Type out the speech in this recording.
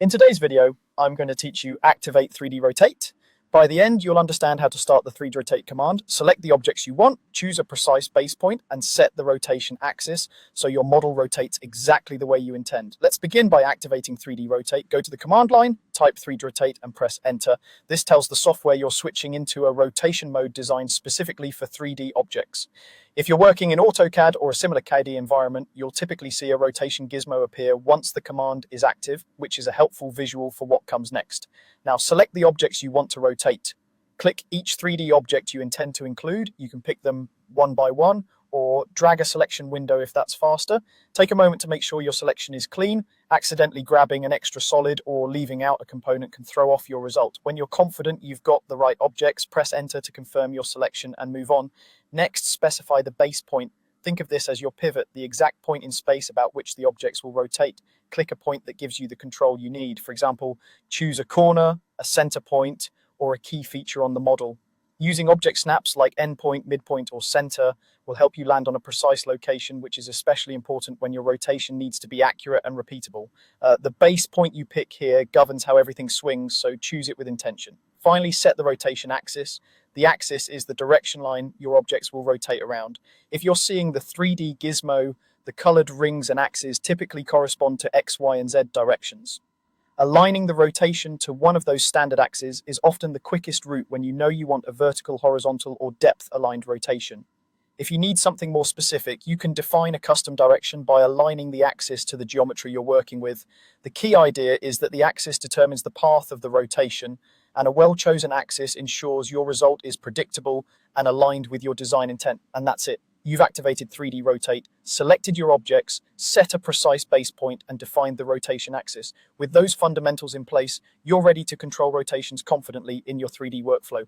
In today's video, I'm going to teach you Activate 3D Rotate. By the end, you'll understand how to start the 3D Rotate command, select the objects you want, choose a precise base point, and set the rotation axis so your model rotates exactly the way you intend. Let's begin by activating 3D Rotate. Go to the command line, type 3D Rotate, and press Enter. This tells the software you're switching into a rotation mode designed specifically for 3D objects. If you're working in AutoCAD or a similar CAD environment, you'll typically see a rotation gizmo appear once the command is active, which is a helpful visual for what comes next. Now select the objects you want to rotate. Click each 3D object you intend to include. You can pick them one by one or drag a selection window if that's faster. Take a moment to make sure your selection is clean. Accidentally grabbing an extra solid or leaving out a component can throw off your result. When you're confident you've got the right objects, press Enter to confirm your selection and move on. Next, specify the base point. Think of this as your pivot, the exact point in space about which the objects will rotate. Click a point that gives you the control you need. For example, choose a corner, a center point, or a key feature on the model. Using object snaps like endpoint, midpoint, or center will help you land on a precise location, which is especially important when your rotation needs to be accurate and repeatable. The base point you pick here governs how everything swings, so choose it with intention. Finally, set the rotation axis. The axis is the direction line your objects will rotate around. If you're seeing the 3D gizmo, the colored rings and axes typically correspond to X, Y, and Z directions. Aligning the rotation to one of those standard axes is often the quickest route when you know you want a vertical, horizontal, or depth-aligned rotation. If you need something more specific, you can define a custom direction by aligning the axis to the geometry you're working with. The key idea is that the axis determines the path of the rotation, and a well-chosen axis ensures your result is predictable and aligned with your design intent. And that's it. You've activated 3D Rotate, selected your objects, set a precise base point, and defined the rotation axis. With those fundamentals in place, you're ready to control rotations confidently in your 3D workflow.